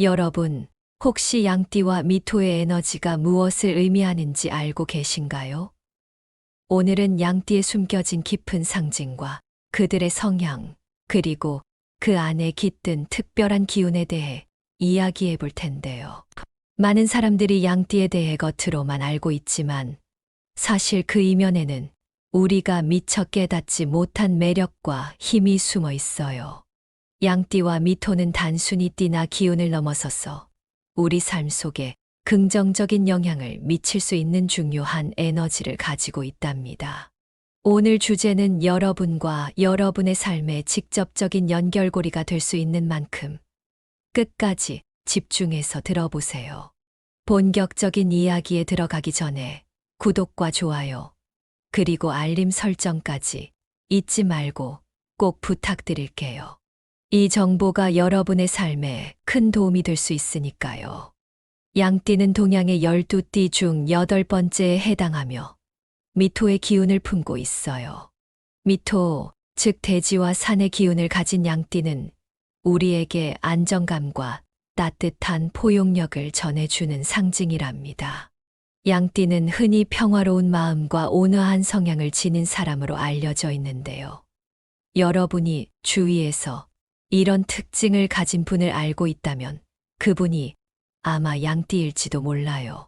여러분, 혹시 양띠와 미토의 에너지가 무엇을 의미하는지 알고 계신가요? 오늘은 양띠에 숨겨진 깊은 상징과 그들의 성향, 그리고 그 안에 깃든 특별한 기운에 대해 이야기해 볼 텐데요. 많은 사람들이 양띠에 대해 겉으로만 알고 있지만 사실 그 이면에는 우리가 미처 깨닫지 못한 매력과 힘이 숨어 있어요. 양띠와 미토는 단순히 띠나 기운을 넘어서서 우리 삶 속에 긍정적인 영향을 미칠 수 있는 중요한 에너지를 가지고 있답니다. 오늘 주제는 여러분과 여러분의 삶에 직접적인 연결고리가 될 수 있는 만큼 끝까지 집중해서 들어보세요. 본격적인 이야기에 들어가기 전에 구독과 좋아요, 그리고 알림 설정까지 잊지 말고 꼭 부탁드릴게요. 이 정보가 여러분의 삶에 큰 도움이 될 수 있으니까요. 양띠는 동양의 12띠 중 8번째에 해당하며 미토의 기운을 품고 있어요. 미토, 즉 대지와 산의 기운을 가진 양띠는 우리에게 안정감과 따뜻한 포용력을 전해주는 상징이랍니다. 양띠는 흔히 평화로운 마음과 온화한 성향을 지닌 사람으로 알려져 있는데요. 여러분이 주위에서 이런 특징을 가진 분을 알고 있다면 그분이 아마 양띠일지도 몰라요.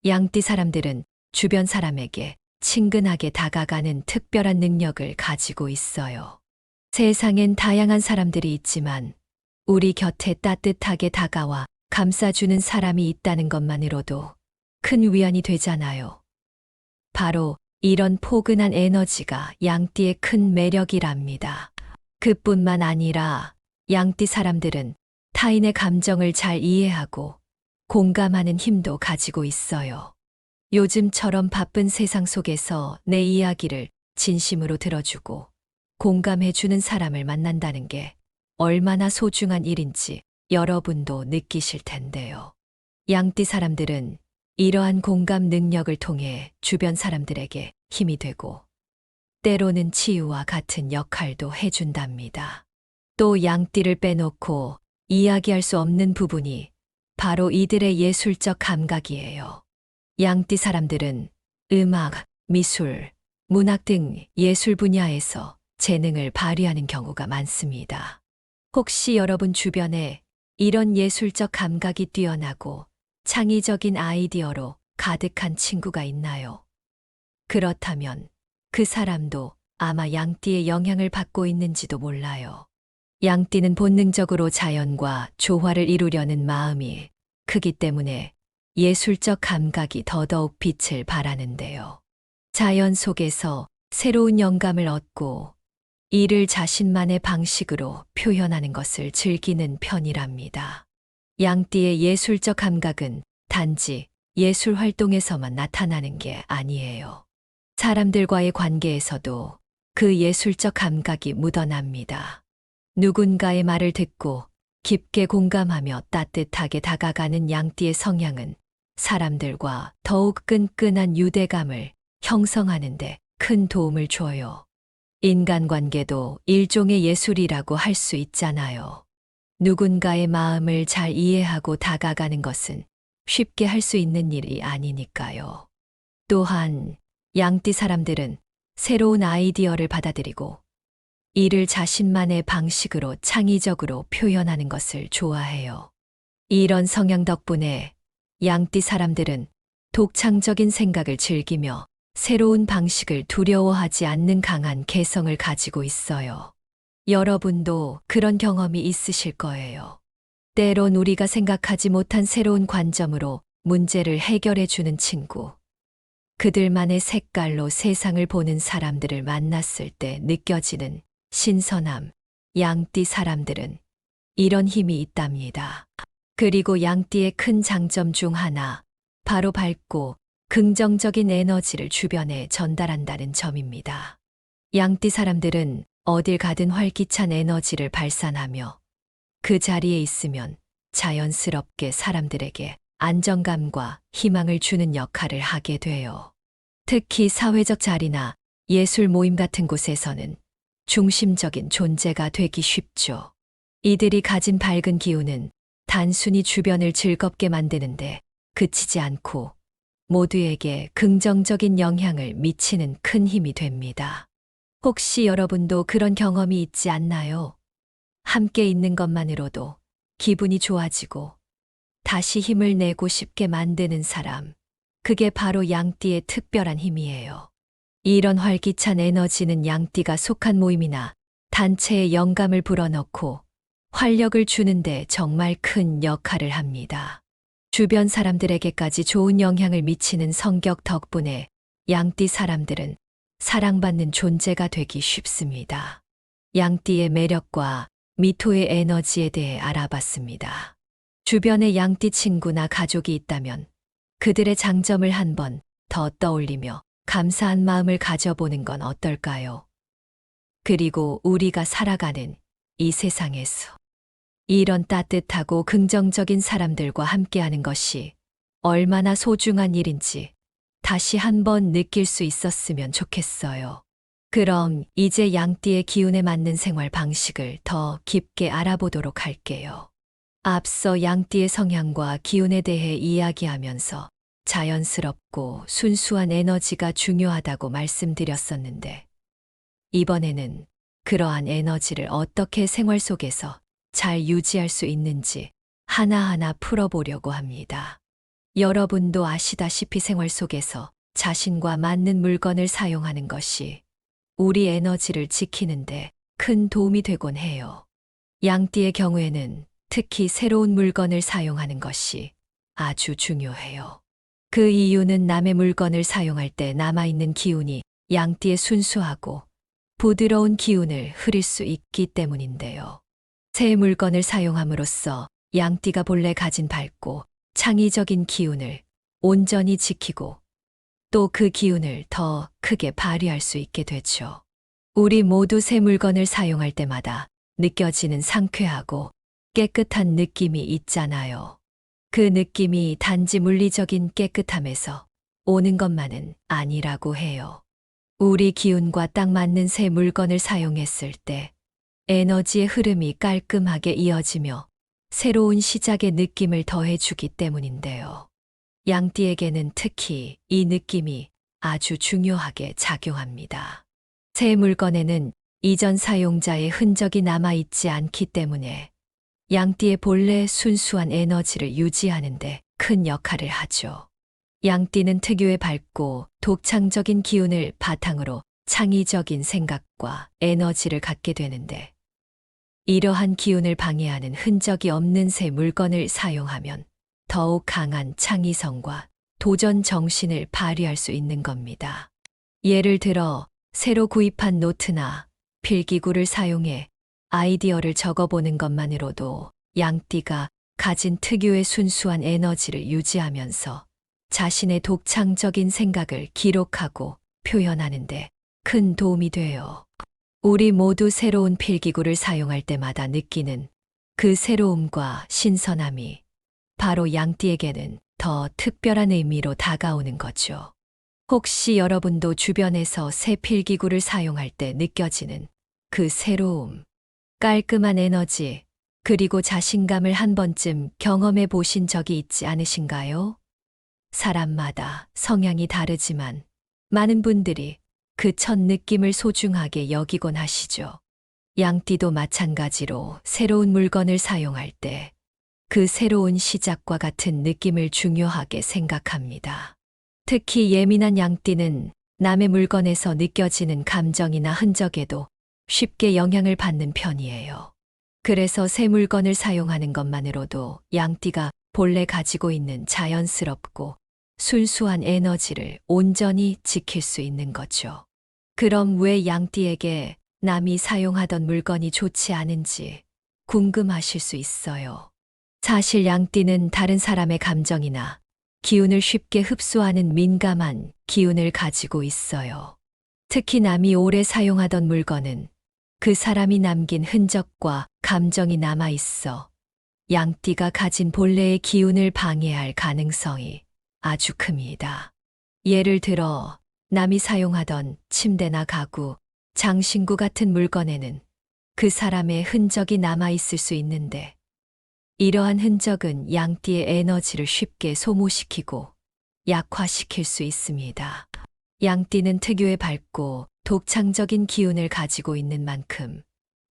양띠 사람들은 주변 사람에게 친근하게 다가가는 특별한 능력을 가지고 있어요. 세상엔 다양한 사람들이 있지만 우리 곁에 따뜻하게 다가와 감싸주는 사람이 있다는 것만으로도 큰 위안이 되잖아요. 바로 이런 포근한 에너지가 양띠의 큰 매력이랍니다. 그뿐만 아니라 양띠 사람들은 타인의 감정을 잘 이해하고 공감하는 힘도 가지고 있어요. 요즘처럼 바쁜 세상 속에서 내 이야기를 진심으로 들어주고 공감해주는 사람을 만난다는 게 얼마나 소중한 일인지 여러분도 느끼실 텐데요. 양띠 사람들은 이러한 공감 능력을 통해 주변 사람들에게 힘이 되고 때로는 치유와 같은 역할도 해준답니다. 또 양띠를 빼놓고 이야기할 수 없는 부분이 바로 이들의 예술적 감각이에요. 양띠 사람들은 음악, 미술, 문학 등 예술 분야에서 재능을 발휘하는 경우가 많습니다. 혹시 여러분 주변에 이런 예술적 감각이 뛰어나고 창의적인 아이디어로 가득한 친구가 있나요? 그렇다면 그 사람도 아마 양띠의 영향을 받고 있는지도 몰라요. 양띠는 본능적으로 자연과 조화를 이루려는 마음이 크기 때문에 예술적 감각이 더더욱 빛을 발하는데요. 자연 속에서 새로운 영감을 얻고 이를 자신만의 방식으로 표현하는 것을 즐기는 편이랍니다. 양띠의 예술적 감각은 단지 예술 활동에서만 나타나는 게 아니에요. 사람들과의 관계에서도 그 예술적 감각이 묻어납니다. 누군가의 말을 듣고 깊게 공감하며 따뜻하게 다가가는 양띠의 성향은 사람들과 더욱 끈끈한 유대감을 형성하는 데 큰 도움을 줘요. 인간관계도 일종의 예술이라고 할 수 있잖아요. 누군가의 마음을 잘 이해하고 다가가는 것은 쉽게 할 수 있는 일이 아니니까요. 또한 양띠 사람들은 새로운 아이디어를 받아들이고 이를 자신만의 방식으로 창의적으로 표현하는 것을 좋아해요. 이런 성향 덕분에 양띠 사람들은 독창적인 생각을 즐기며 새로운 방식을 두려워하지 않는 강한 개성을 가지고 있어요. 여러분도 그런 경험이 있으실 거예요. 때론 우리가 생각하지 못한 새로운 관점으로 문제를 해결해 주는 친구, 그들만의 색깔로 세상을 보는 사람들을 만났을 때 느껴지는 신선함, 양띠 사람들은 이런 힘이 있답니다. 그리고 양띠의 큰 장점 중 하나, 바로 밝고 긍정적인 에너지를 주변에 전달한다는 점입니다. 양띠 사람들은 어딜 가든 활기찬 에너지를 발산하며 그 자리에 있으면 자연스럽게 사람들에게 안정감과 희망을 주는 역할을 하게 돼요. 특히 사회적 자리나 예술 모임 같은 곳에서는 중심적인 존재가 되기 쉽죠. 이들이 가진 밝은 기운은 단순히 주변을 즐겁게 만드는데 그치지 않고 모두에게 긍정적인 영향을 미치는 큰 힘이 됩니다. 혹시 여러분도 그런 경험이 있지 않나요? 함께 있는 것만으로도 기분이 좋아지고 다시 힘을 내고 싶게 만드는 사람. 그게 바로 양띠의 특별한 힘이에요. 이런 활기찬 에너지는 양띠가 속한 모임이나 단체에 영감을 불어넣고 활력을 주는데 정말 큰 역할을 합니다. 주변 사람들에게까지 좋은 영향을 미치는 성격 덕분에 양띠 사람들은 사랑받는 존재가 되기 쉽습니다. 양띠의 매력과 미토의 에너지에 대해 알아봤습니다. 주변에 양띠 친구나 가족이 있다면 그들의 장점을 한번 더 떠올리며 감사한 마음을 가져보는 건 어떨까요? 그리고 우리가 살아가는 이 세상에서 이런 따뜻하고 긍정적인 사람들과 함께하는 것이 얼마나 소중한 일인지 다시 한번 느낄 수 있었으면 좋겠어요. 그럼 이제 양띠의 기운에 맞는 생활 방식을 더 깊게 알아보도록 할게요. 앞서 양띠의 성향과 기운에 대해 이야기하면서 자연스럽고 순수한 에너지가 중요하다고 말씀드렸었는데, 이번에는 그러한 에너지를 어떻게 생활 속에서 잘 유지할 수 있는지 하나하나 풀어보려고 합니다. 여러분도 아시다시피 생활 속에서 자신과 맞는 물건을 사용하는 것이 우리 에너지를 지키는데 큰 도움이 되곤 해요. 양띠의 경우에는 특히 새로운 물건을 사용하는 것이 아주 중요해요. 그 이유는 남의 물건을 사용할 때 남아있는 기운이 양띠의 순수하고 부드러운 기운을 흐릴 수 있기 때문인데요. 새 물건을 사용함으로써 양띠가 본래 가진 밝고 창의적인 기운을 온전히 지키고 또 그 기운을 더 크게 발휘할 수 있게 되죠. 우리 모두 새 물건을 사용할 때마다 느껴지는 상쾌하고 깨끗한 느낌이 있잖아요. 그 느낌이 단지 물리적인 깨끗함에서 오는 것만은 아니라고 해요. 우리 기운과 딱 맞는 새 물건을 사용했을 때 에너지의 흐름이 깔끔하게 이어지며 새로운 시작의 느낌을 더해주기 때문인데요. 양띠에게는 특히 이 느낌이 아주 중요하게 작용합니다. 새 물건에는 이전 사용자의 흔적이 남아있지 않기 때문에 양띠의 본래 순수한 에너지를 유지하는 데 큰 역할을 하죠. 양띠는 특유의 밝고 독창적인 기운을 바탕으로 창의적인 생각과 에너지를 갖게 되는데, 이러한 기운을 방해하는 흔적이 없는 새 물건을 사용하면 더욱 강한 창의성과 도전 정신을 발휘할 수 있는 겁니다. 예를 들어 새로 구입한 노트나 필기구를 사용해 아이디어를 적어보는 것만으로도 양띠가 가진 특유의 순수한 에너지를 유지하면서 자신의 독창적인 생각을 기록하고 표현하는데 큰 도움이 돼요. 우리 모두 새로운 필기구를 사용할 때마다 느끼는 그 새로움과 신선함이 바로 양띠에게는 더 특별한 의미로 다가오는 거죠. 혹시 여러분도 주변에서 새 필기구를 사용할 때 느껴지는 그 새로움, 깔끔한 에너지, 그리고 자신감을 한 번쯤 경험해 보신 적이 있지 않으신가요? 사람마다 성향이 다르지만 많은 분들이 그 첫 느낌을 소중하게 여기곤 하시죠. 양띠도 마찬가지로 새로운 물건을 사용할 때 그 새로운 시작과 같은 느낌을 중요하게 생각합니다. 특히 예민한 양띠는 남의 물건에서 느껴지는 감정이나 흔적에도 쉽게 영향을 받는 편이에요. 그래서 새 물건을 사용하는 것만으로도 양띠가 본래 가지고 있는 자연스럽고 순수한 에너지를 온전히 지킬 수 있는 거죠. 그럼 왜 양띠에게 남이 사용하던 물건이 좋지 않은지 궁금하실 수 있어요. 사실 양띠는 다른 사람의 감정이나 기운을 쉽게 흡수하는 민감한 기운을 가지고 있어요. 특히 남이 오래 사용하던 물건은 그 사람이 남긴 흔적과 감정이 남아 있어 양띠가 가진 본래의 기운을 방해할 가능성이 아주 큽니다. 예를 들어 남이 사용하던 침대나 가구, 장신구 같은 물건에는 그 사람의 흔적이 남아 있을 수 있는데, 이러한 흔적은 양띠의 에너지를 쉽게 소모시키고 약화시킬 수 있습니다. 양띠는 특유의 밝고 독창적인 기운을 가지고 있는 만큼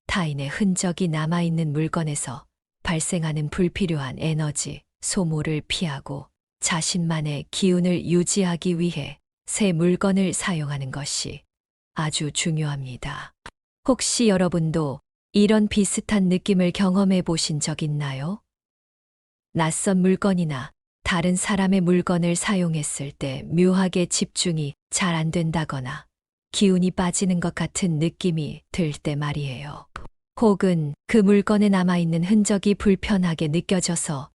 타인의 흔적이 남아있는 물건에서 발생하는 불필요한 에너지 소모를 피하고 자신만의 기운을 유지하기 위해 새 물건을 사용하는 것이 아주 중요합니다. 혹시 여러분도 이런 비슷한 느낌을 경험해 보신 적 있나요? 낯선 물건이나 다른 사람의 물건을 사용했을 때 묘하게 집중이 잘 안 된다거나 기운이 빠지는 것 같은 느낌이 들 때 말이에요. 혹은 그 물건에 남아있는 흔적이 불편하게 느껴져서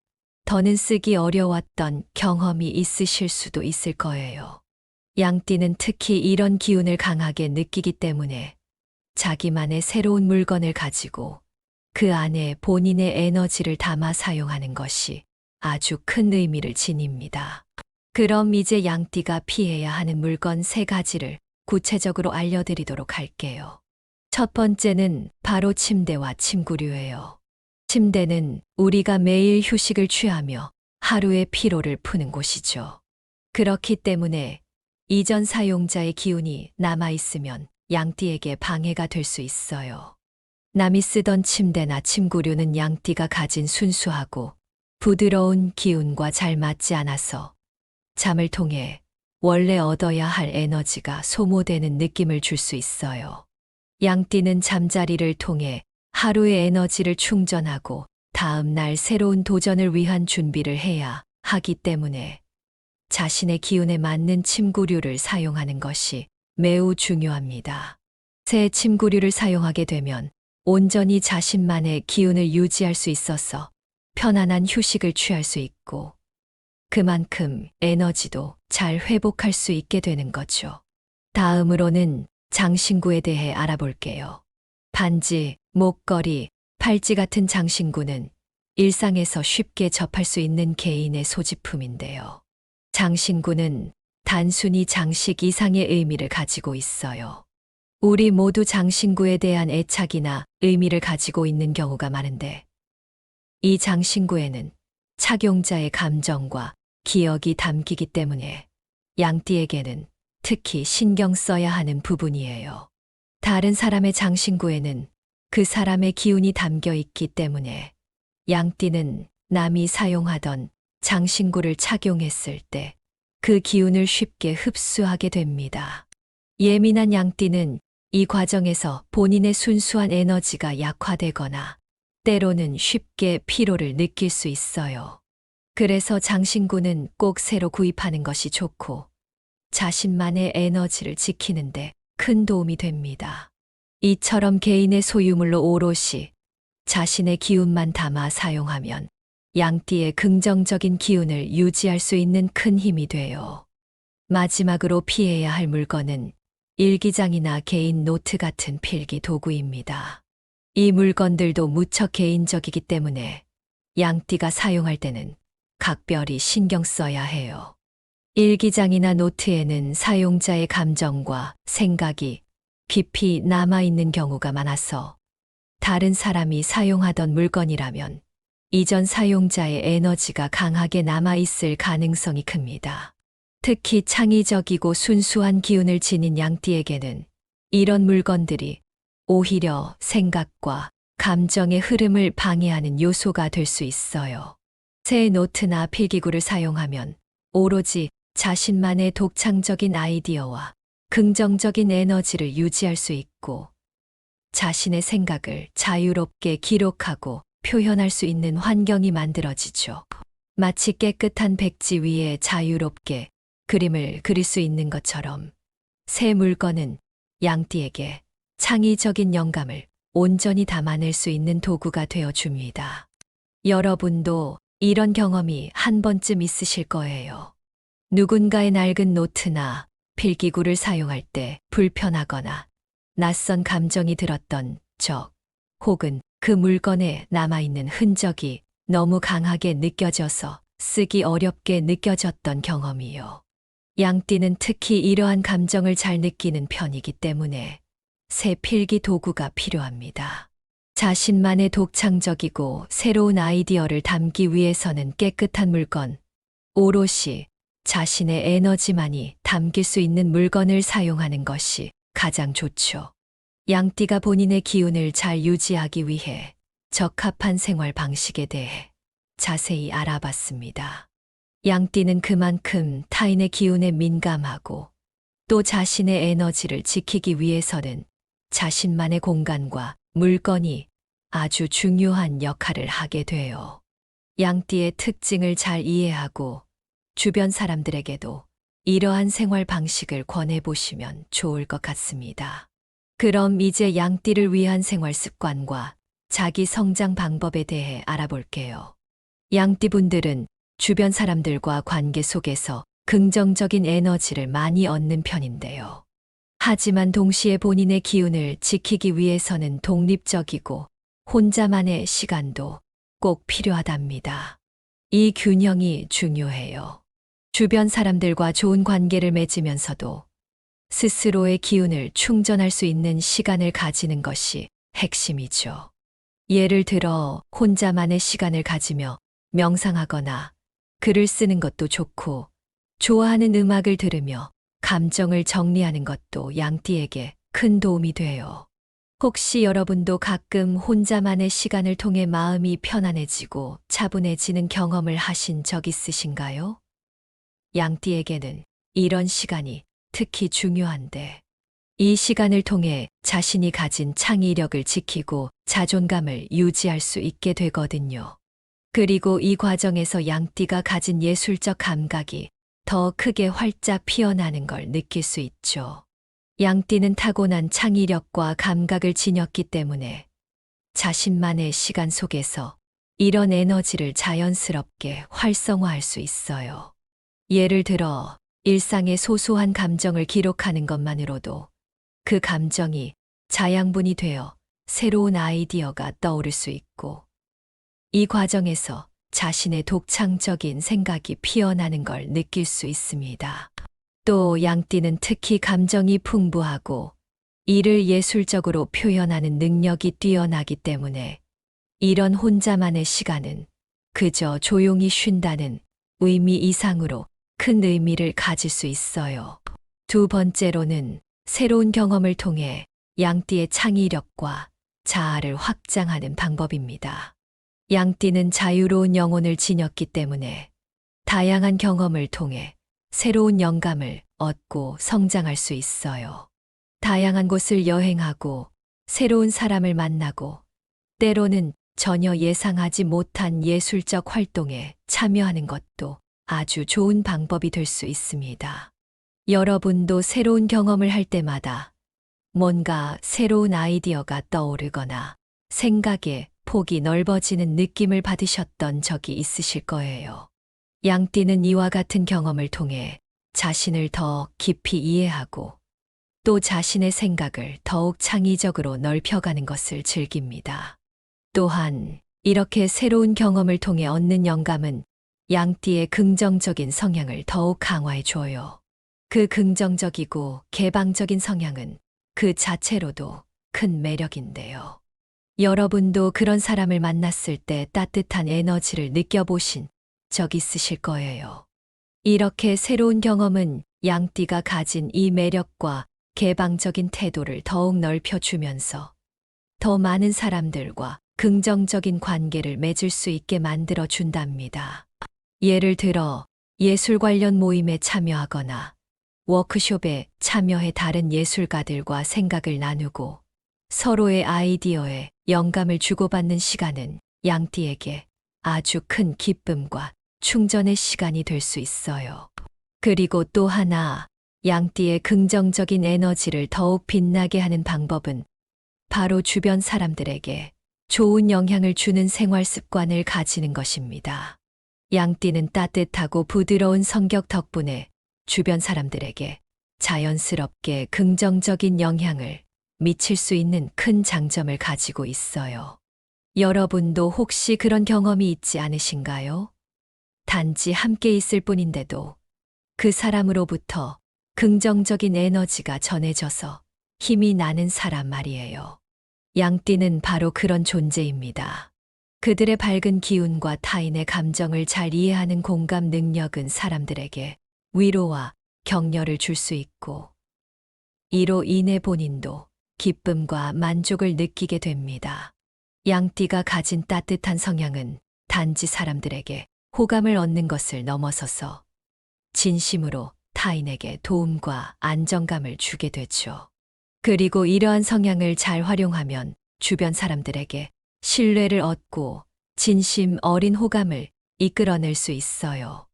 더는 쓰기 어려웠던 경험이 있으실 수도 있을 거예요. 양띠는 특히 이런 기운을 강하게 느끼기 때문에 자기만의 새로운 물건을 가지고 그 안에 본인의 에너지를 담아 사용하는 것이 아주 큰 의미를 지닙니다. 그럼 이제 양띠가 피해야 하는 물건 3가지를 구체적으로 알려드리도록 할게요. 첫 번째는 바로 침대와 침구류예요. 침대는 우리가 매일 휴식을 취하며 하루의 피로를 푸는 곳이죠. 그렇기 때문에 이전 사용자의 기운이 남아있으면 양띠에게 방해가 될 수 있어요. 남이 쓰던 침대나 침구류는 양띠가 가진 순수하고 부드러운 기운과 잘 맞지 않아서 잠을 통해 원래 얻어야 할 에너지가 소모되는 느낌을 줄 수 있어요. 양띠는 잠자리를 통해 하루의 에너지를 충전하고 다음 날 새로운 도전을 위한 준비를 해야 하기 때문에 자신의 기운에 맞는 침구류를 사용하는 것이 매우 중요합니다. 새 침구류를 사용하게 되면 온전히 자신만의 기운을 유지할 수 있어서 편안한 휴식을 취할 수 있고 그만큼 에너지도 잘 회복할 수 있게 되는 거죠. 다음으로는 장신구에 대해 알아볼게요. 반지, 목걸이, 팔찌 같은 장신구는 일상에서 쉽게 접할 수 있는 개인의 소지품인데요. 장신구는 단순히 장식 이상의 의미를 가지고 있어요. 우리 모두 장신구에 대한 애착이나 의미를 가지고 있는 경우가 많은데 이 장신구에는 착용자의 감정과 기억이 담기기 때문에 양띠에게는 특히 신경 써야 하는 부분이에요. 다른 사람의 장신구에는 그 사람의 기운이 담겨 있기 때문에 양띠는 남이 사용하던 장신구를 착용했을 때 그 기운을 쉽게 흡수하게 됩니다. 예민한 양띠는 이 과정에서 본인의 순수한 에너지가 약화되거나 때로는 쉽게 피로를 느낄 수 있어요. 그래서 장신구는 꼭 새로 구입하는 것이 좋고 자신만의 에너지를 지키는데 큰 도움이 됩니다. 이처럼 개인의 소유물로 오롯이 자신의 기운만 담아 사용하면 양띠의 긍정적인 기운을 유지할 수 있는 큰 힘이 돼요. 마지막으로 피해야 할 물건은 일기장이나 개인 노트 같은 필기 도구입니다. 이 물건들도 무척 개인적이기 때문에 양띠가 사용할 때는 각별히 신경 써야 해요. 일기장이나 노트에는 사용자의 감정과 생각이 깊이 남아있는 경우가 많아서 다른 사람이 사용하던 물건이라면 이전 사용자의 에너지가 강하게 남아있을 가능성이 큽니다. 특히 창의적이고 순수한 기운을 지닌 양띠에게는 이런 물건들이 오히려 생각과 감정의 흐름을 방해하는 요소가 될 수 있어요. 새 노트나 필기구를 사용하면 오로지 자신만의 독창적인 아이디어와 긍정적인 에너지를 유지할 수 있고 자신의 생각을 자유롭게 기록하고 표현할 수 있는 환경이 만들어지죠. 마치 깨끗한 백지 위에 자유롭게 그림을 그릴 수 있는 것처럼 새 물건은 양띠에게 창의적인 영감을 온전히 담아낼 수 있는 도구가 되어 줍니다. 여러분도 이런 경험이 한 번쯤 있으실 거예요. 누군가의 낡은 노트나 필기구를 사용할 때 불편하거나 낯선 감정이 들었던 적, 혹은 그 물건에 남아있는 흔적이 너무 강하게 느껴져서 쓰기 어렵게 느껴졌던 경험이요. 양띠는 특히 이러한 감정을 잘 느끼는 편이기 때문에 새 필기 도구가 필요합니다. 자신만의 독창적이고 새로운 아이디어를 담기 위해서는 깨끗한 물건, 오롯이 자신의 에너지만이 담길 수 있는 물건을 사용하는 것이 가장 좋죠. 양띠가 본인의 기운을 잘 유지하기 위해 적합한 생활 방식에 대해 자세히 알아봤습니다. 양띠는 그만큼 타인의 기운에 민감하고 또 자신의 에너지를 지키기 위해서는 자신만의 공간과 물건이 아주 중요한 역할을 하게 돼요. 양띠의 특징을 잘 이해하고 주변 사람들에게도 이러한 생활 방식을 권해보시면 좋을 것 같습니다. 그럼 이제 양띠를 위한 생활 습관과 자기 성장 방법에 대해 알아볼게요. 양띠분들은 주변 사람들과 관계 속에서 긍정적인 에너지를 많이 얻는 편인데요. 하지만 동시에 본인의 기운을 지키기 위해서는 독립적이고 혼자만의 시간도 꼭 필요하답니다. 이 균형이 중요해요. 주변 사람들과 좋은 관계를 맺으면서도 스스로의 기운을 충전할 수 있는 시간을 가지는 것이 핵심이죠. 예를 들어 혼자만의 시간을 가지며 명상하거나 글을 쓰는 것도 좋고, 좋아하는 음악을 들으며 감정을 정리하는 것도 양띠에게 큰 도움이 돼요. 혹시 여러분도 가끔 혼자만의 시간을 통해 마음이 편안해지고 차분해지는 경험을 하신 적 있으신가요? 양띠에게는 이런 시간이 특히 중요한데, 이 시간을 통해 자신이 가진 창의력을 지키고 자존감을 유지할 수 있게 되거든요. 그리고 이 과정에서 양띠가 가진 예술적 감각이 더 크게 활짝 피어나는 걸 느낄 수 있죠. 양띠는 타고난 창의력과 감각을 지녔기 때문에 자신만의 시간 속에서 이런 에너지를 자연스럽게 활성화할 수 있어요. 예를 들어 일상의 소소한 감정을 기록하는 것만으로도 그 감정이 자양분이 되어 새로운 아이디어가 떠오를 수 있고, 이 과정에서 자신의 독창적인 생각이 피어나는 걸 느낄 수 있습니다. 또 양띠는 특히 감정이 풍부하고 이를 예술적으로 표현하는 능력이 뛰어나기 때문에 이런 혼자만의 시간은 그저 조용히 쉰다는 의미 이상으로 큰 의미를 가질 수 있어요. 두 번째로는 새로운 경험을 통해 양띠의 창의력과 자아를 확장하는 방법입니다. 양띠는 자유로운 영혼을 지녔기 때문에 다양한 경험을 통해 새로운 영감을 얻고 성장할 수 있어요. 다양한 곳을 여행하고 새로운 사람을 만나고 때로는 전혀 예상하지 못한 예술적 활동에 참여하는 것도 아주 좋은 방법이 될 수 있습니다. 여러분도 새로운 경험을 할 때마다 뭔가 새로운 아이디어가 떠오르거나 생각의 폭이 넓어지는 느낌을 받으셨던 적이 있으실 거예요. 양띠는 이와 같은 경험을 통해 자신을 더 깊이 이해하고 또 자신의 생각을 더욱 창의적으로 넓혀가는 것을 즐깁니다. 또한 이렇게 새로운 경험을 통해 얻는 영감은 양띠의 긍정적인 성향을 더욱 강화해 줘요. 그 긍정적이고 개방적인 성향은 그 자체로도 큰 매력인데요. 여러분도 그런 사람을 만났을 때 따뜻한 에너지를 느껴보신 적 있으실 거예요. 이렇게 새로운 경험은 양띠가 가진 이 매력과 개방적인 태도를 더욱 넓혀주면서 더 많은 사람들과 긍정적인 관계를 맺을 수 있게 만들어 준답니다. 예를 들어 예술 관련 모임에 참여하거나 워크숍에 참여해 다른 예술가들과 생각을 나누고 서로의 아이디어에 영감을 주고받는 시간은 양띠에게 아주 큰 기쁨과 충전의 시간이 될 수 있어요. 그리고 또 하나, 양띠의 긍정적인 에너지를 더욱 빛나게 하는 방법은 바로 주변 사람들에게 좋은 영향을 주는 생활 습관을 가지는 것입니다. 양띠는 따뜻하고 부드러운 성격 덕분에 주변 사람들에게 자연스럽게 긍정적인 영향을 미칠 수 있는 큰 장점을 가지고 있어요. 여러분도 혹시 그런 경험이 있지 않으신가요? 단지 함께 있을 뿐인데도 그 사람으로부터 긍정적인 에너지가 전해져서 힘이 나는 사람 말이에요. 양띠는 바로 그런 존재입니다. 그들의 밝은 기운과 타인의 감정을 잘 이해하는 공감 능력은 사람들에게 위로와 격려를 줄 수 있고, 이로 인해 본인도 기쁨과 만족을 느끼게 됩니다. 양띠가 가진 따뜻한 성향은 단지 사람들에게 호감을 얻는 것을 넘어서서 진심으로 타인에게 도움과 안정감을 주게 되죠. 그리고 이러한 성향을 잘 활용하면 주변 사람들에게 신뢰를 얻고 진심 어린 호감을 이끌어낼 수 있어요.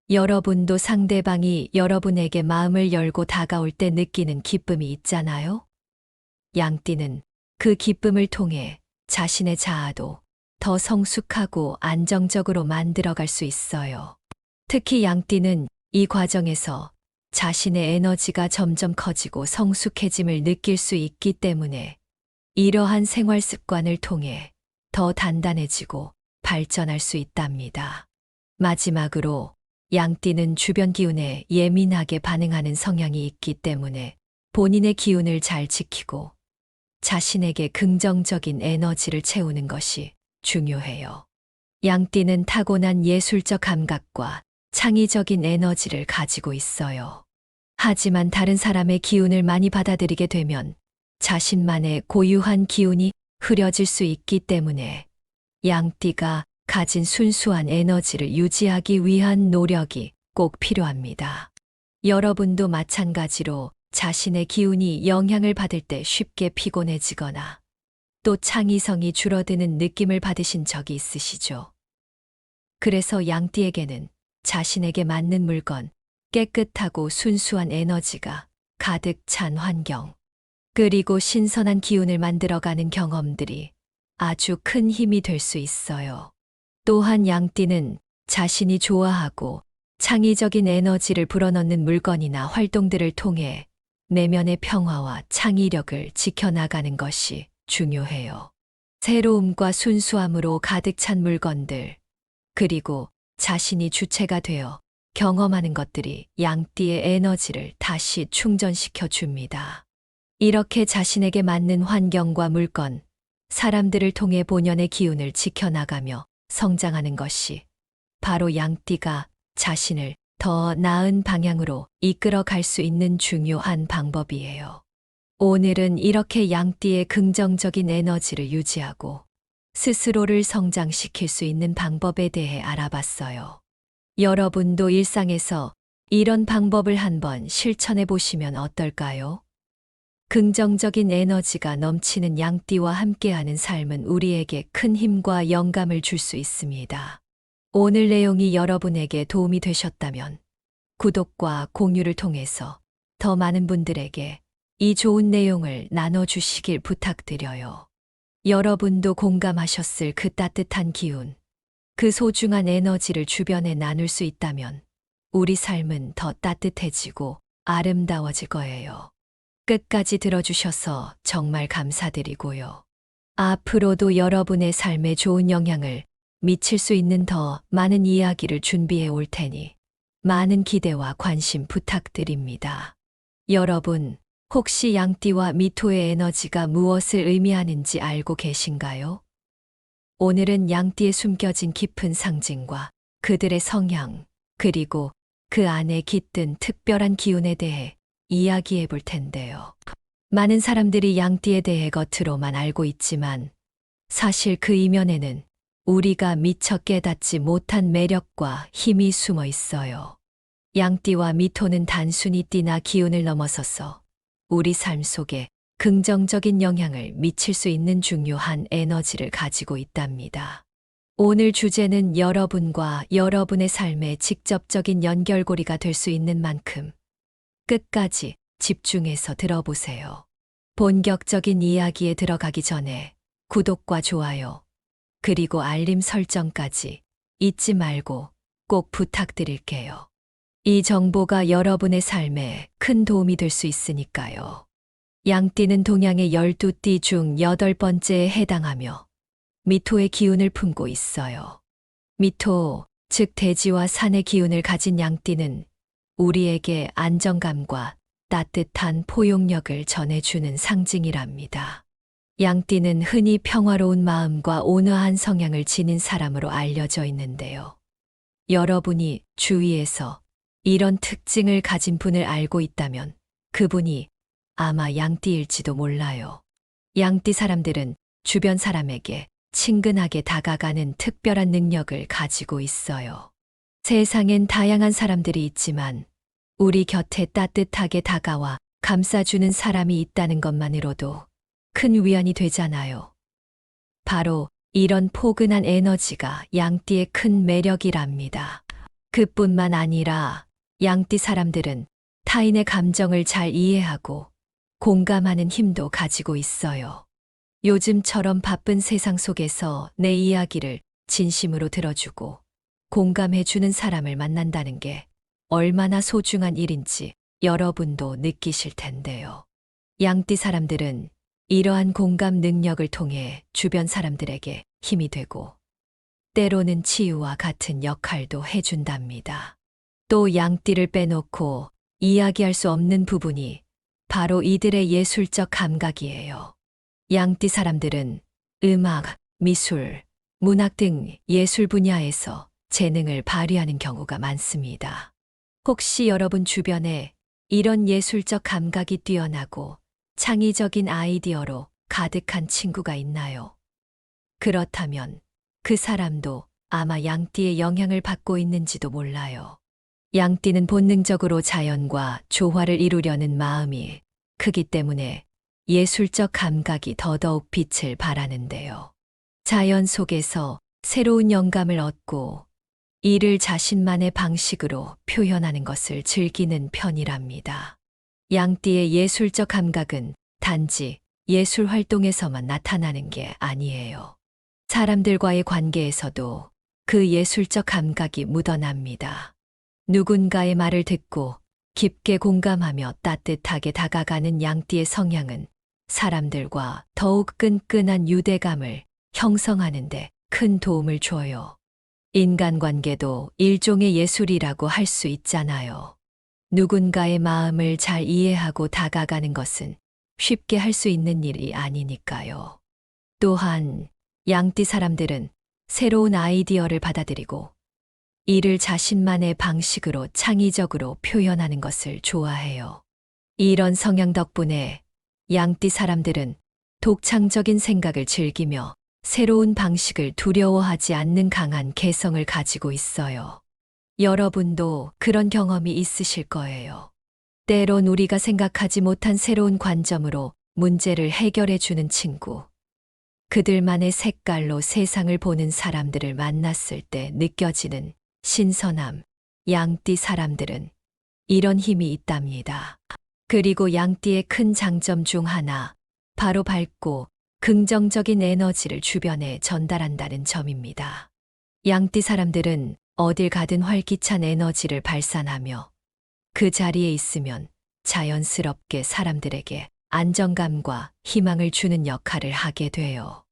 여러분도 상대방이 여러분에게 마음을 열고 다가올 때 느끼는 기쁨이 있잖아요? 양띠는 그 기쁨을 통해 자신의 자아도 더 성숙하고 안정적으로 만들어갈 수 있어요. 특히 양띠는 이 과정에서 자신의 에너지가 점점 커지고 성숙해짐을 느낄 수 있기 때문에 이러한 생활 습관을 통해 더 단단해지고 발전할 수 있답니다. 마지막으로 양띠는 주변 기운에 예민하게 반응하는 성향이 있기 때문에 본인의 기운을 잘 지키고 자신에게 긍정적인 에너지를 채우는 것이 중요해요. 양띠는 타고난 예술적 감각과 창의적인 에너지를 가지고 있어요. 하지만 다른 사람의 기운을 많이 받아들이게 되면 자신만의 고유한 기운이 흐려질 수 있기 때문에 양띠가 가진 순수한 에너지를 유지하기 위한 노력이 꼭 필요합니다. 여러분도 마찬가지로 자신의 기운이 영향을 받을 때 쉽게 피곤해지거나 또 창의성이 줄어드는 느낌을 받으신 적이 있으시죠? 그래서 양띠에게는 자신에게 맞는 물건, 깨끗하고 순수한 에너지가 가득 찬 환경, 그리고 신선한 기운을 만들어가는 경험들이 아주 큰 힘이 될 수 있어요. 또한 양띠는 자신이 좋아하고 창의적인 에너지를 불어넣는 물건이나 활동들을 통해 내면의 평화와 창의력을 지켜나가는 것이 중요해요. 새로움과 순수함으로 가득 찬 물건들, 그리고 자신이 주체가 되어 경험하는 것들이 양띠의 에너지를 다시 충전시켜 줍니다. 이렇게 자신에게 맞는 환경과 물건, 사람들을 통해 본연의 기운을 지켜나가며 성장하는 것이 바로 양띠가 자신을 더 나은 방향으로 이끌어 갈 수 있는 중요한 방법이에요. 오늘은 이렇게 양띠의 긍정적인 에너지를 유지하고 스스로를 성장시킬 수 있는 방법에 대해 알아봤어요. 여러분도 일상에서 이런 방법을 한번 실천해 보시면 어떨까요? 긍정적인 에너지가 넘치는 양띠와 함께하는 삶은 우리에게 큰 힘과 영감을 줄 수 있습니다. 오늘 내용이 여러분에게 도움이 되셨다면 구독과 공유를 통해서 더 많은 분들에게 이 좋은 내용을 나눠주시길 부탁드려요. 여러분도 공감하셨을 그 따뜻한 기운, 그 소중한 에너지를 주변에 나눌 수 있다면 우리 삶은 더 따뜻해지고 아름다워질 거예요. 끝까지 들어주셔서 정말 감사드리고요. 앞으로도 여러분의 삶에 좋은 영향을 미칠 수 있는 더 많은 이야기를 준비해 올 테니 많은 기대와 관심 부탁드립니다. 여러분, 혹시 양띠와 미토의 에너지가 무엇을 의미하는지 알고 계신가요? 오늘은 양띠에 숨겨진 깊은 상징과 그들의 성향, 그리고 그 안에 깃든 특별한 기운에 대해 이야기해 볼 텐데요. 많은 사람들이 양띠에 대해 겉으로만 알고 있지만 사실 그 이면에는 우리가 미처 깨닫지 못한 매력과 힘이 숨어 있어요. 양띠와 미토는 단순히 띠나 기운을 넘어서서 우리 삶 속에 긍정적인 영향을 미칠 수 있는 중요한 에너지를 가지고 있답니다. 오늘 주제는 여러분과 여러분의 삶에 직접적인 연결고리가 될 수 있는 만큼 끝까지 집중해서 들어보세요. 본격적인 이야기에 들어가기 전에 구독과 좋아요, 그리고 알림 설정까지 잊지 말고 꼭 부탁드릴게요. 이 정보가 여러분의 삶에 큰 도움이 될 수 있으니까요. 양띠는 동양의 12띠 중 8번째에 해당하며 미토의 기운을 품고 있어요. 미토, 즉 대지와 산의 기운을 가진 양띠는 우리에게 안정감과 따뜻한 포용력을 전해주는 상징이랍니다. 양띠는 흔히 평화로운 마음과 온화한 성향을 지닌 사람으로 알려져 있는데요. 여러분이 주위에서 이런 특징을 가진 분을 알고 있다면 그분이 아마 양띠일지도 몰라요. 양띠 사람들은 주변 사람에게 친근하게 다가가는 특별한 능력을 가지고 있어요. 세상엔 다양한 사람들이 있지만 우리 곁에 따뜻하게 다가와 감싸주는 사람이 있다는 것만으로도 큰 위안이 되잖아요. 바로 이런 포근한 에너지가 양띠의 큰 매력이랍니다. 그뿐만 아니라 양띠 사람들은 타인의 감정을 잘 이해하고 공감하는 힘도 가지고 있어요. 요즘처럼 바쁜 세상 속에서 내 이야기를 진심으로 들어주고 공감해주는 사람을 만난다는 게 얼마나 소중한 일인지 여러분도 느끼실 텐데요. 양띠 사람들은 이러한 공감 능력을 통해 주변 사람들에게 힘이 되고 때로는 치유와 같은 역할도 해준답니다. 또 양띠를 빼놓고 이야기할 수 없는 부분이 바로 이들의 예술적 감각이에요. 양띠 사람들은 음악, 미술, 문학 등 예술 분야에서 재능을 발휘하는 경우가 많습니다. 혹시 여러분 주변에 이런 예술적 감각이 뛰어나고 창의적인 아이디어로 가득한 친구가 있나요? 그렇다면 그 사람도 아마 양띠의 영향을 받고 있는지도 몰라요. 양띠는 본능적으로 자연과 조화를 이루려는 마음이 크기 때문에 예술적 감각이 더더욱 빛을 발하는데요. 자연 속에서 새로운 영감을 얻고 이를 자신만의 방식으로 표현하는 것을 즐기는 편이랍니다. 양띠의 예술적 감각은 단지 예술 활동에서만 나타나는 게 아니에요. 사람들과의 관계에서도 그 예술적 감각이 묻어납니다. 누군가의 말을 듣고 깊게 공감하며 따뜻하게 다가가는 양띠의 성향은 사람들과 더욱 끈끈한 유대감을 형성하는 데 큰 도움을 줘요. 인간관계도 일종의 예술이라고 할 수 있잖아요. 누군가의 마음을 잘 이해하고 다가가는 것은 쉽게 할 수 있는 일이 아니니까요. 또한 양띠 사람들은 새로운 아이디어를 받아들이고 이를 자신만의 방식으로 창의적으로 표현하는 것을 좋아해요. 이런 성향 덕분에 양띠 사람들은 독창적인 생각을 즐기며 새로운 방식을 두려워하지 않는 강한 개성을 가지고 있어요. 여러분도 그런 경험이 있으실 거예요. 때론 우리가 생각하지 못한 새로운 관점으로 문제를 해결해 주는 친구. 그들만의 색깔로 세상을 보는 사람들을 만났을 때 느껴지는 신선함. 양띠 사람들은 이런 힘이 있답니다. 그리고 양띠의 큰 장점 중 하나, 바로 밝고 긍정적인 에너지를 주변에 전달한다는 점입니다. 양띠 사람들은 어딜 가든 활기찬 에너지를 발산하며 그 자리에 있으면 자연스럽게 사람들에게 안정감과 희망을 주는 역할을 하게 돼요.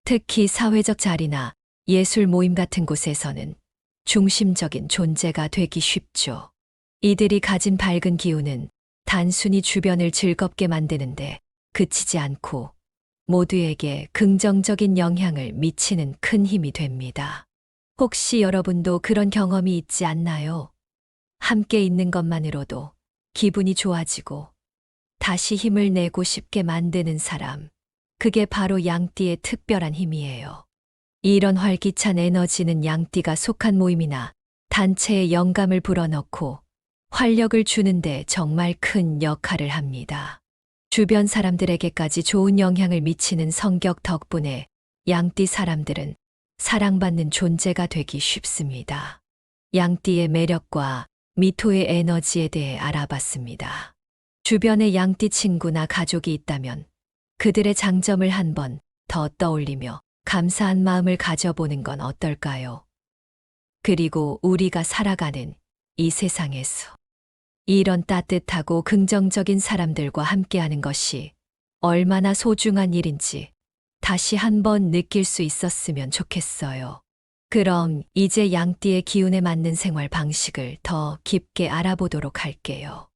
특히 사회적 자리나 예술 모임 같은 곳에서는 중심적인 존재가 되기 쉽죠. 이들이 가진 밝은 기운은 단순히 주변을 즐겁게 만드는데 그치지 않고 모두에게 긍정적인 영향을 미치는 큰 힘이 됩니다. 혹시 여러분도 그런 경험이 있지 않나요? 함께 있는 것만으로도 기분이 좋아지고 다시 힘을 내고 싶게 만드는 사람. 그게 바로 양띠의 특별한 힘이에요. 이런 활기찬 에너지는 양띠가 속한 모임이나 단체에 영감을 불어넣고 활력을 주는데 정말 큰 역할을 합니다. 주변 사람들에게까지 좋은 영향을 미치는 성격 덕분에 양띠 사람들은 사랑받는 존재가 되기 쉽습니다. 양띠의 매력과 미토의 에너지에 대해 알아봤습니다. 주변에 양띠 친구나 가족이 있다면 그들의 장점을 한번 더 떠올리며 감사한 마음을 가져보는 건 어떨까요? 그리고 우리가 살아가는 이 세상에서 이런 따뜻하고 긍정적인 사람들과 함께하는 것이 얼마나 소중한 일인지 다시 한번 느낄 수 있었으면 좋겠어요. 그럼 이제 양띠의 기운에 맞는 생활 방식을 더 깊게 알아보도록 할게요.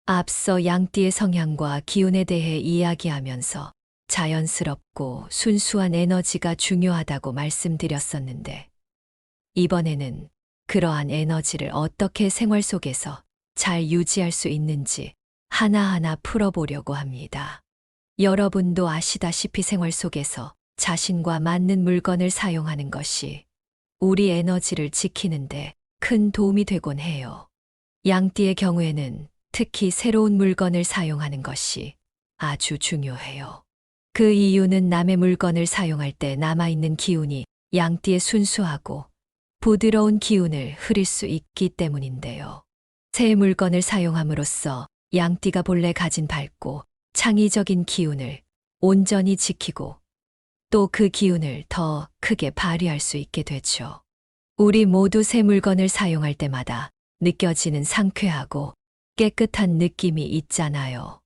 앞서 양띠의 성향과 기운에 대해 이야기하면서 자연스럽고 순수한 에너지가 중요하다고 말씀드렸었는데, 이번에는 그러한 에너지를 어떻게 생활 속에서 잘 유지할 수 있는지 하나하나 풀어보려고 합니다. 여러분도 아시다시피 생활 속에서 자신과 맞는 물건을 사용하는 것이 우리 에너지를 지키는데 큰 도움이 되곤 해요. 양띠의 경우에는 특히 새로운 물건을 사용하는 것이 아주 중요해요. 그 이유는 남의 물건을 사용할 때 남아있는 기운이 양띠의 순수하고 부드러운 기운을 흐릴 수 있기 때문인데요. 새 물건을 사용함으로써 양띠가 본래 가진 밝고 창의적인 기운을 온전히 지키고 또 그 기운을 더 크게 발휘할 수 있게 되죠. 우리 모두 새 물건을 사용할 때마다 느껴지는 상쾌하고 깨끗한 느낌이 있잖아요.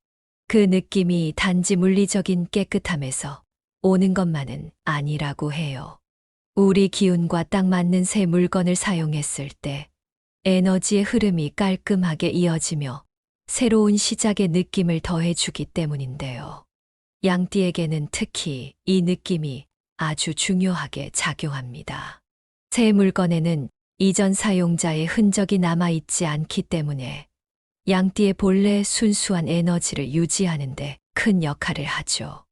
그 느낌이 단지 물리적인 깨끗함에서 오는 것만은 아니라고 해요. 우리 기운과 딱 맞는 새 물건을 사용했을 때 에너지의 흐름이 깔끔하게 이어지며 새로운 시작의 느낌을 더해주기 때문인데요. 양띠에게는 특히 이 느낌이 아주 중요하게 작용합니다. 새 물건에는 이전 사용자의 흔적이 남아있지 않기 때문에 양띠의 본래 순수한 에너지를 유지하는 데 큰 역할을 하죠.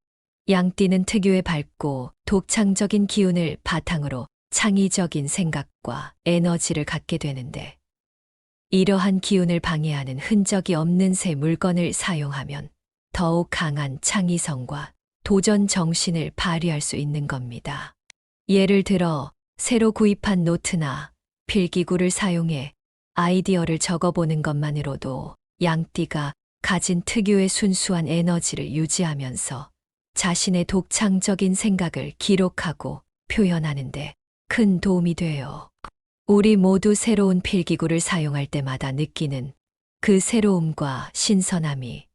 양띠는 특유의 밝고 독창적인 기운을 바탕으로 창의적인 생각과 에너지를 갖게 되는데, 이러한 기운을 방해하는 흔적이 없는 새 물건을 사용하면 더욱 강한 창의성과 도전 정신을 발휘할 수 있는 겁니다. 예를 들어 새로 구입한 노트나 필기구를 사용해 아이디어를 적어보는 것만으로도 양띠가 가진 특유의 순수한 에너지를 유지하면서 자신의 독창적인 생각을 기록하고 표현하는데 큰 도움이 돼요. 우리 모두 새로운 필기구를 사용할 때마다 느끼는 그 새로움과 신선함이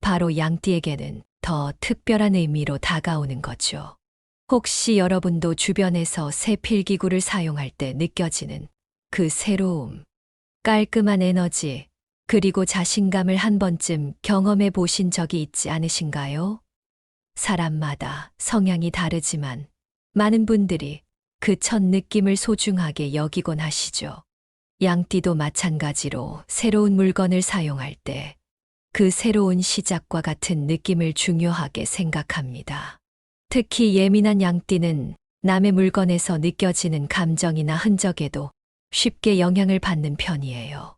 바로 양띠에게는 더 특별한 의미로 다가오는 거죠. 혹시 여러분도 주변에서 새 필기구를 사용할 때 느껴지는 그 새로움, 깔끔한 에너지, 그리고 자신감을 한 번쯤 경험해 보신 적이 있지 않으신가요? 사람마다 성향이 다르지만 많은 분들이 그 첫 느낌을 소중하게 여기곤 하시죠. 양띠도 마찬가지로 새로운 물건을 사용할 때 그 새로운 시작과 같은 느낌을 중요하게 생각합니다. 특히 예민한 양띠는 남의 물건에서 느껴지는 감정이나 흔적에도 쉽게 영향을 받는 편이에요.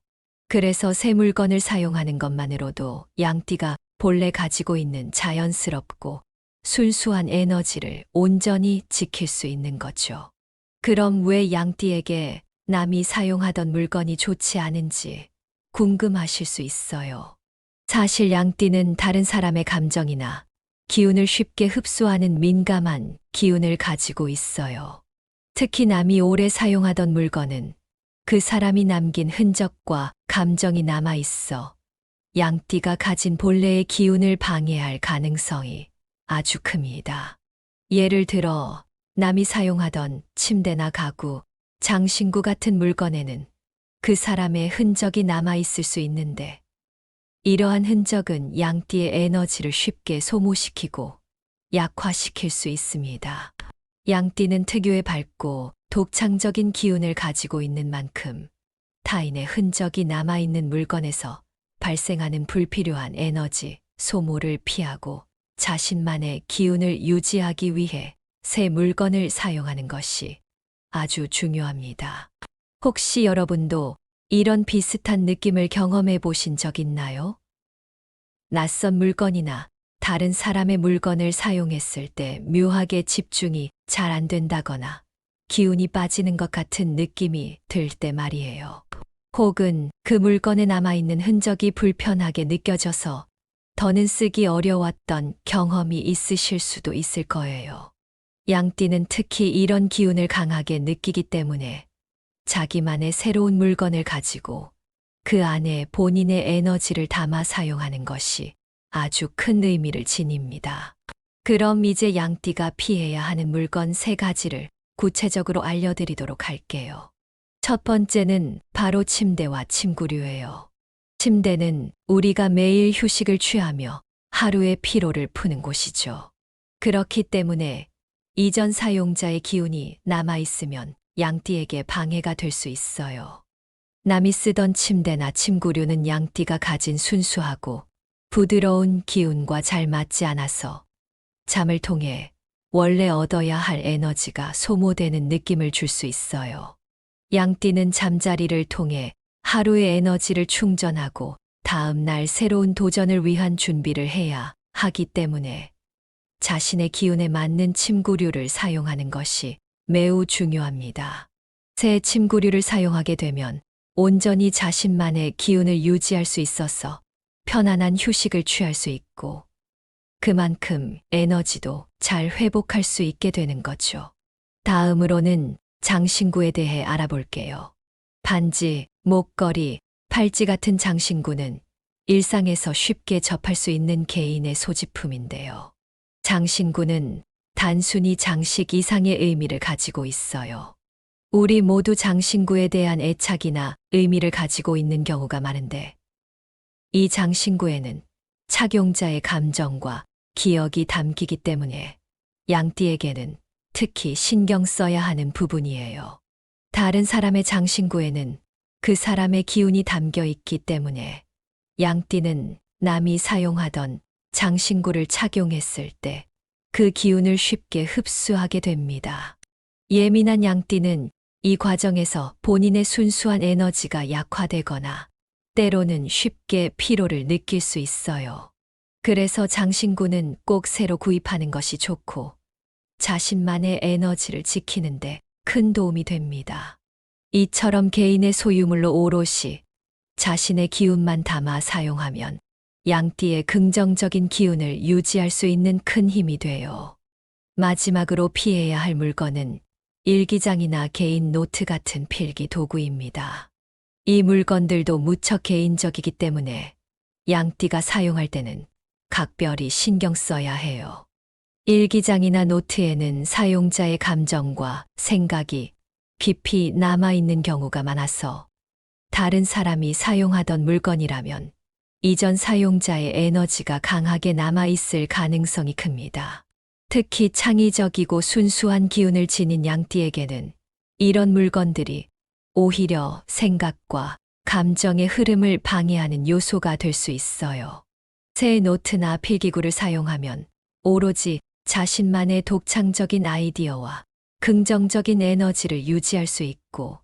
그래서 새 물건을 사용하는 것만으로도 양띠가 본래 가지고 있는 자연스럽고 순수한 에너지를 온전히 지킬 수 있는 거죠. 그럼 왜 양띠에게 남이 사용하던 물건이 좋지 않은지 궁금하실 수 있어요. 사실 양띠는 다른 사람의 감정이나 기운을 쉽게 흡수하는 민감한 기운을 가지고 있어요. 특히 남이 오래 사용하던 물건은 그 사람이 남긴 흔적과 감정이 남아 있어 양띠가 가진 본래의 기운을 방해할 가능성이 아주 큽니다. 예를 들어 남이 사용하던 침대나 가구, 장신구 같은 물건에는 그 사람의 흔적이 남아 있을 수 있는데, 이러한 흔적은 양띠의 에너지를 쉽게 소모시키고 약화시킬 수 있습니다. 양띠는 특유의 밝고 독창적인 기운을 가지고 있는 만큼 타인의 흔적이 남아있는 물건에서 발생하는 불필요한 에너지 소모를 피하고 자신만의 기운을 유지하기 위해 새 물건을 사용하는 것이 아주 중요합니다. 혹시 여러분도 이런 비슷한 느낌을 경험해 보신 적 있나요? 낯선 물건이나 다른 사람의 물건을 사용했을 때 묘하게 집중이 잘 안 된다거나 기운이 빠지는 것 같은 느낌이 들 때 말이에요. 혹은 그 물건에 남아있는 흔적이 불편하게 느껴져서 더는 쓰기 어려웠던 경험이 있으실 수도 있을 거예요. 양띠는 특히 이런 기운을 강하게 느끼기 때문에 자기만의 새로운 물건을 가지고 그 안에 본인의 에너지를 담아 사용하는 것이 아주 큰 의미를 지닙니다. 그럼 이제 양띠가 피해야 하는 물건 3가지를 구체적으로 알려드리도록 할게요. 첫 번째는 바로 침대와 침구류예요. 침대는 우리가 매일 휴식을 취하며 하루의 피로를 푸는 곳이죠. 그렇기 때문에 이전 사용자의 기운이 남아있으면 양띠에게 방해가 될 수 있어요. 남이 쓰던 침대나 침구류는 양띠가 가진 순수하고 부드러운 기운과 잘 맞지 않아서 잠을 통해 원래 얻어야 할 에너지가 소모되는 느낌을 줄 수 있어요. 양띠는 잠자리를 통해 하루의 에너지를 충전하고 다음 날 새로운 도전을 위한 준비를 해야 하기 때문에 자신의 기운에 맞는 침구류를 사용하는 것이 매우 중요합니다. 새 침구류를 사용하게 되면 온전히 자신만의 기운을 유지할 수 있어서 편안한 휴식을 취할 수 있고 그만큼 에너지도 잘 회복할 수 있게 되는 거죠. 다음으로는 장신구에 대해 알아볼게요. 반지, 목걸이, 팔찌 같은 장신구는 일상에서 쉽게 접할 수 있는 개인의 소지품인데요. 장신구는 단순히 장식 이상의 의미를 가지고 있어요. 우리 모두 장신구에 대한 애착이나 의미를 가지고 있는 경우가 많은데, 이 장신구에는 착용자의 감정과 기억이 담기기 때문에 양띠에게는 특히 신경 써야 하는 부분이에요. 다른 사람의 장신구에는 그 사람의 기운이 담겨 있기 때문에 양띠는 남이 사용하던 장신구를 착용했을 때 그 기운을 쉽게 흡수하게 됩니다. 예민한 양띠는 이 과정에서 본인의 순수한 에너지가 약화되거나 때로는 쉽게 피로를 느낄 수 있어요. 그래서 장신구는 꼭 새로 구입하는 것이 좋고 자신만의 에너지를 지키는데 큰 도움이 됩니다. 이처럼 개인의 소유물로 오롯이 자신의 기운만 담아 사용하면 양띠의 긍정적인 기운을 유지할 수 있는 큰 힘이 돼요. 마지막으로 피해야 할 물건은 일기장이나 개인 노트 같은 필기 도구입니다. 이 물건들도 무척 개인적이기 때문에 양띠가 사용할 때는 각별히 신경 써야 해요. 일기장이나 노트에는 사용자의 감정과 생각이 깊이 남아있는 경우가 많아서 다른 사람이 사용하던 물건이라면 이전 사용자의 에너지가 강하게 남아있을 가능성이 큽니다. 특히 창의적이고 순수한 기운을 지닌 양띠에게는 이런 물건들이 오히려 생각과 감정의 흐름을 방해하는 요소가 될 수 있어요. 새 노트나 필기구를 사용하면 오로지 자신만의 독창적인 아이디어와 긍정적인 에너지를 유지할 수 있고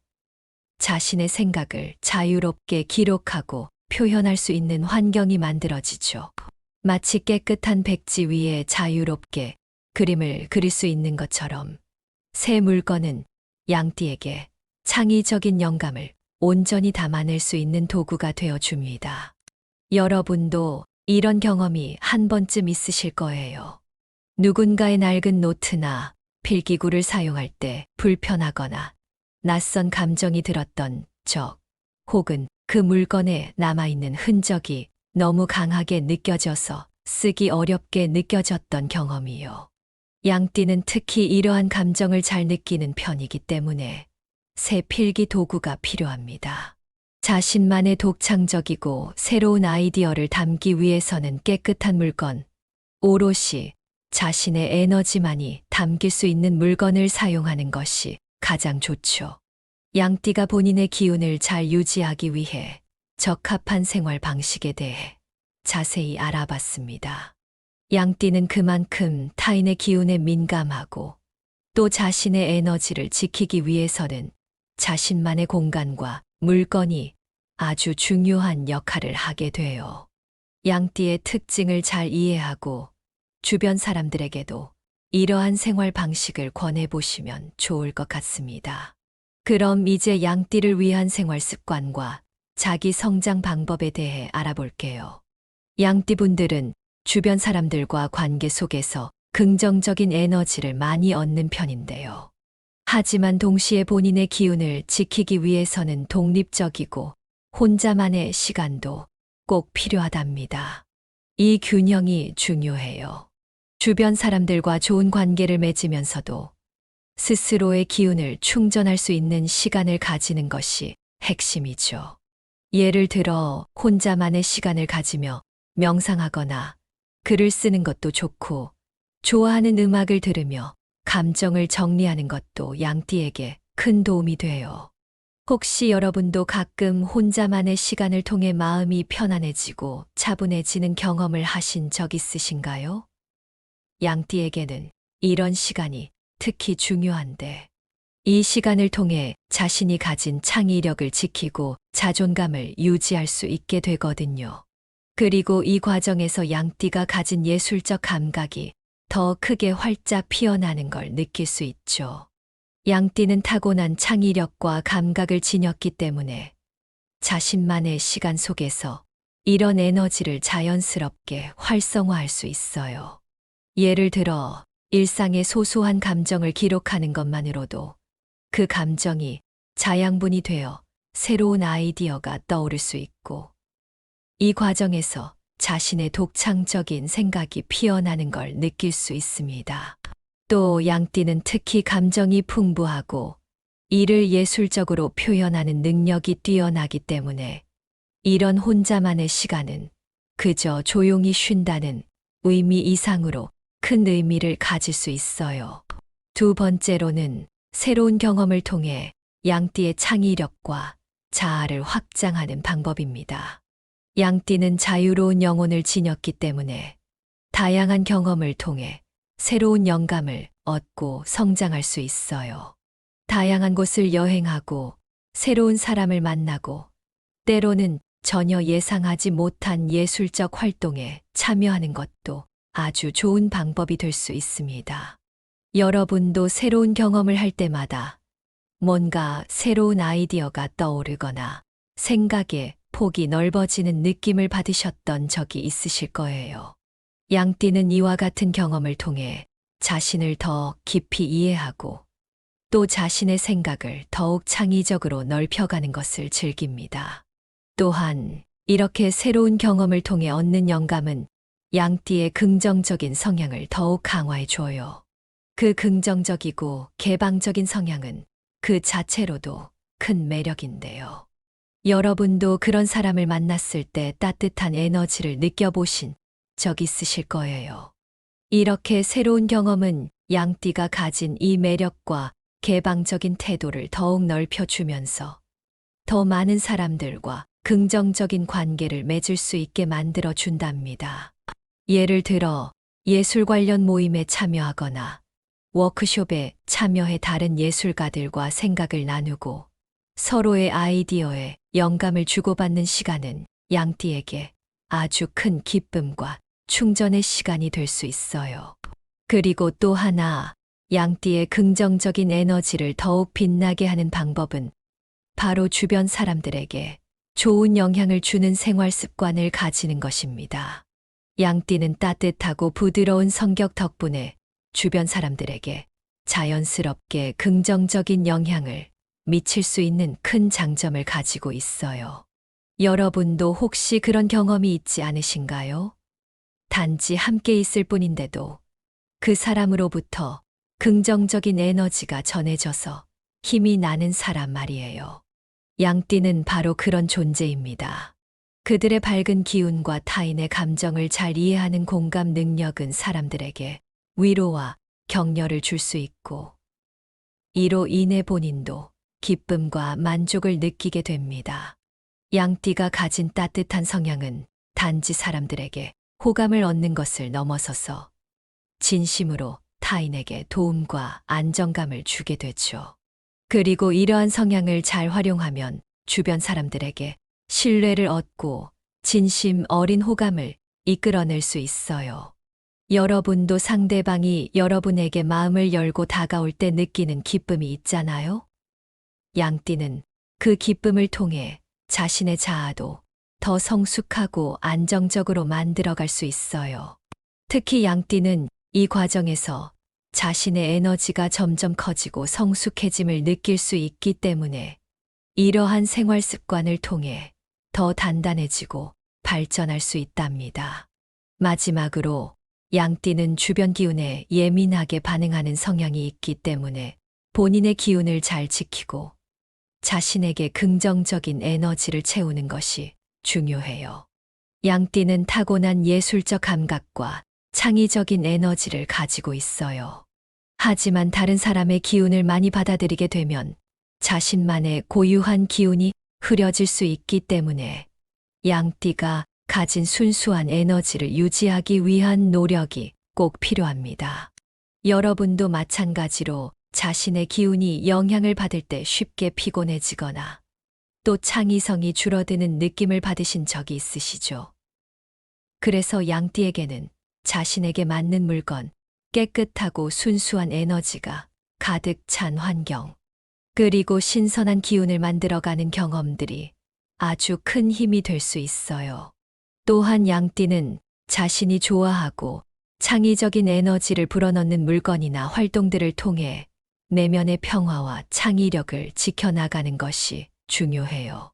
자신의 생각을 자유롭게 기록하고 표현할 수 있는 환경이 만들어지죠. 마치 깨끗한 백지 위에 자유롭게 그림을 그릴 수 있는 것처럼 새 물건은 양띠에게 창의적인 영감을 온전히 담아낼 수 있는 도구가 되어 줍니다. 여러분도 이런 경험이 한 번쯤 있으실 거예요. 누군가의 낡은 노트나 필기구를 사용할 때 불편하거나 낯선 감정이 들었던 적, 혹은 그 물건에 남아있는 흔적이 너무 강하게 느껴져서 쓰기 어렵게 느껴졌던 경험이요. 양띠는 특히 이러한 감정을 잘 느끼는 편이기 때문에 새 필기 도구가 필요합니다. 자신만의 독창적이고 새로운 아이디어를 담기 위해서는 깨끗한 물건, 오롯이 자신의 에너지만이 담길 수 있는 물건을 사용하는 것이 가장 좋죠. 양띠가 본인의 기운을 잘 유지하기 위해 적합한 생활 방식에 대해 자세히 알아봤습니다. 양띠는 그만큼 타인의 기운에 민감하고 또 자신의 에너지를 지키기 위해서는 자신만의 공간과 물건이 아주 중요한 역할을 하게 돼요. 양띠의 특징을 잘 이해하고 주변 사람들에게도 이러한 생활 방식을 권해보시면 좋을 것 같습니다. 그럼 이제 양띠를 위한 생활 습관과 자기 성장 방법에 대해 알아볼게요. 양띠분들은 주변 사람들과 관계 속에서 긍정적인 에너지를 많이 얻는 편인데요. 하지만 동시에 본인의 기운을 지키기 위해서는 독립적이고 혼자만의 시간도 꼭 필요하답니다. 이 균형이 중요해요. 주변 사람들과 좋은 관계를 맺으면서도 스스로의 기운을 충전할 수 있는 시간을 가지는 것이 핵심이죠. 예를 들어 혼자만의 시간을 가지며 명상하거나 글을 쓰는 것도 좋고 좋아하는 음악을 들으며 감정을 정리하는 것도 양띠에게 큰 도움이 돼요. 혹시 여러분도 가끔 혼자만의 시간을 통해 마음이 편안해지고 차분해지는 경험을 하신 적 있으신가요? 양띠에게는 이런 시간이 특히 중요한데, 이 시간을 통해 자신이 가진 창의력을 지키고 자존감을 유지할 수 있게 되거든요. 그리고 이 과정에서 양띠가 가진 예술적 감각이 더 크게 활짝 피어나는 걸 느낄 수 있죠. 양띠는 타고난 창의력과 감각을 지녔기 때문에 자신만의 시간 속에서 이런 에너지를 자연스럽게 활성화할 수 있어요. 예를 들어, 일상의 소소한 감정을 기록하는 것만으로도 그 감정이 자양분이 되어 새로운 아이디어가 떠오를 수 있고, 이 과정에서 자신의 독창적인 생각이 피어나는 걸 느낄 수 있습니다. 또 양띠는 특히 감정이 풍부하고 이를 예술적으로 표현하는 능력이 뛰어나기 때문에 이런 혼자만의 시간은 그저 조용히 쉰다는 의미 이상으로 큰 의미를 가질 수 있어요. 두 번째로는 새로운 경험을 통해 양띠의 창의력과 자아를 확장하는 방법입니다. 양띠는 자유로운 영혼을 지녔기 때문에 다양한 경험을 통해 새로운 영감을 얻고 성장할 수 있어요. 다양한 곳을 여행하고 새로운 사람을 만나고 때로는 전혀 예상하지 못한 예술적 활동에 참여하는 것도 아주 좋은 방법이 될 수 있습니다. 여러분도 새로운 경험을 할 때마다 뭔가 새로운 아이디어가 떠오르거나 생각의 폭이 넓어지는 느낌을 받으셨던 적이 있으실 거예요. 양띠는 이와 같은 경험을 통해 자신을 더 깊이 이해하고 또 자신의 생각을 더욱 창의적으로 넓혀가는 것을 즐깁니다. 또한 이렇게 새로운 경험을 통해 얻는 영감은 양띠의 긍정적인 성향을 더욱 강화해 줘요. 그 긍정적이고 개방적인 성향은 그 자체로도 큰 매력인데요. 여러분도 그런 사람을 만났을 때 따뜻한 에너지를 느껴보신 적 있으실 거예요. 이렇게 새로운 경험은 양띠가 가진 이 매력과 개방적인 태도를 더욱 넓혀주면서 더 많은 사람들과 긍정적인 관계를 맺을 수 있게 만들어 준답니다. 예를 들어 예술 관련 모임에 참여하거나 워크숍에 참여해 다른 예술가들과 생각을 나누고 서로의 아이디어에 영감을 주고받는 시간은 양띠에게 아주 큰 기쁨과 충전의 시간이 될 수 있어요. 그리고 또 하나, 양띠의 긍정적인 에너지를 더욱 빛나게 하는 방법은 바로 주변 사람들에게 좋은 영향을 주는 생활 습관을 가지는 것입니다. 양띠는 따뜻하고 부드러운 성격 덕분에 주변 사람들에게 자연스럽게 긍정적인 영향을 미칠 수 있는 큰 장점을 가지고 있어요. 여러분도 혹시 그런 경험이 있지 않으신가요? 단지 함께 있을 뿐인데도 그 사람으로부터 긍정적인 에너지가 전해져서 힘이 나는 사람 말이에요. 양띠는 바로 그런 존재입니다. 그들의 밝은 기운과 타인의 감정을 잘 이해하는 공감 능력은 사람들에게 위로와 격려를 줄 수 있고, 이로 인해 본인도 기쁨과 만족을 느끼게 됩니다. 양띠가 가진 따뜻한 성향은 단지 사람들에게 호감을 얻는 것을 넘어서서 진심으로 타인에게 도움과 안정감을 주게 되죠. 그리고 이러한 성향을 잘 활용하면 주변 사람들에게 신뢰를 얻고 진심 어린 호감을 이끌어낼 수 있어요. 여러분도 상대방이 여러분에게 마음을 열고 다가올 때 느끼는 기쁨이 있잖아요? 양띠는 그 기쁨을 통해 자신의 자아도 더 성숙하고 안정적으로 만들어갈 수 있어요. 특히 양띠는 이 과정에서 자신의 에너지가 점점 커지고 성숙해짐을 느낄 수 있기 때문에 이러한 생활 습관을 통해 더 단단해지고 발전할 수 있답니다. 마지막으로 양띠는 주변 기운에 예민하게 반응하는 성향이 있기 때문에 본인의 기운을 잘 지키고 자신에게 긍정적인 에너지를 채우는 것이 중요해요. 양띠는 타고난 예술적 감각과 창의적인 에너지를 가지고 있어요. 하지만 다른 사람의 기운을 많이 받아들이게 되면 자신만의 고유한 기운이 흐려질 수 있기 때문에 양띠가 가진 순수한 에너지를 유지하기 위한 노력이 꼭 필요합니다. 여러분도 마찬가지로 자신의 기운이 영향을 받을 때 쉽게 피곤해지거나 또 창의성이 줄어드는 느낌을 받으신 적이 있으시죠? 그래서 양띠에게는 자신에게 맞는 물건, 깨끗하고 순수한 에너지가 가득 찬 환경, 그리고 신선한 기운을 만들어가는 경험들이 아주 큰 힘이 될 수 있어요. 또한 양띠는 자신이 좋아하고 창의적인 에너지를 불어넣는 물건이나 활동들을 통해 내면의 평화와 창의력을 지켜나가는 것이 중요해요.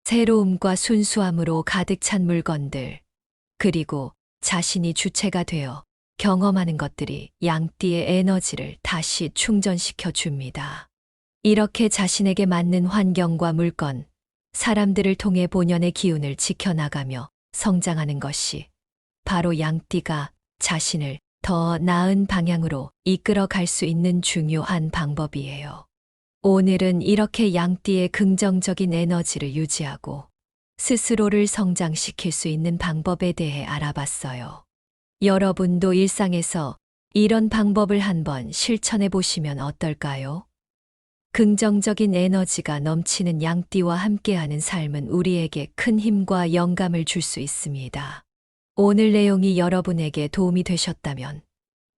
새로움과 순수함으로 가득 찬 물건들, 그리고 자신이 주체가 되어 경험하는 것들이 양띠의 에너지를 다시 충전시켜 줍니다. 이렇게 자신에게 맞는 환경과 물건, 사람들을 통해 본연의 기운을 지켜나가며 성장하는 것이 바로 양띠가 자신을 더 나은 방향으로 이끌어 갈 수 있는 중요한 방법이에요. 오늘은 이렇게 양띠의 긍정적인 에너지를 유지하고 스스로를 성장시킬 수 있는 방법에 대해 알아봤어요. 여러분도 일상에서 이런 방법을 한번 실천해 보시면 어떨까요? 긍정적인 에너지가 넘치는 양띠와 함께하는 삶은 우리에게 큰 힘과 영감을 줄 수 있습니다. 오늘 내용이 여러분에게 도움이 되셨다면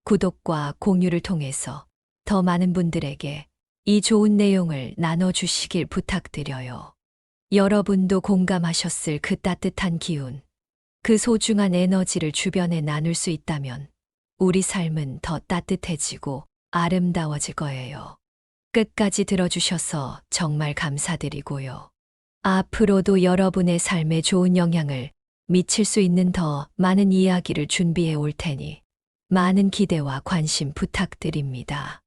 구독과 공유를 통해서 더 많은 분들에게 이 좋은 내용을 나눠주시길 부탁드려요. 여러분도 공감하셨을 그 따뜻한 기운, 그 소중한 에너지를 주변에 나눌 수 있다면 우리 삶은 더 따뜻해지고 아름다워질 거예요. 끝까지 들어주셔서 정말 감사드리고요. 앞으로도 여러분의 삶에 좋은 영향을 미칠 수 있는 더 많은 이야기를 준비해 올 테니 많은 기대와 관심 부탁드립니다.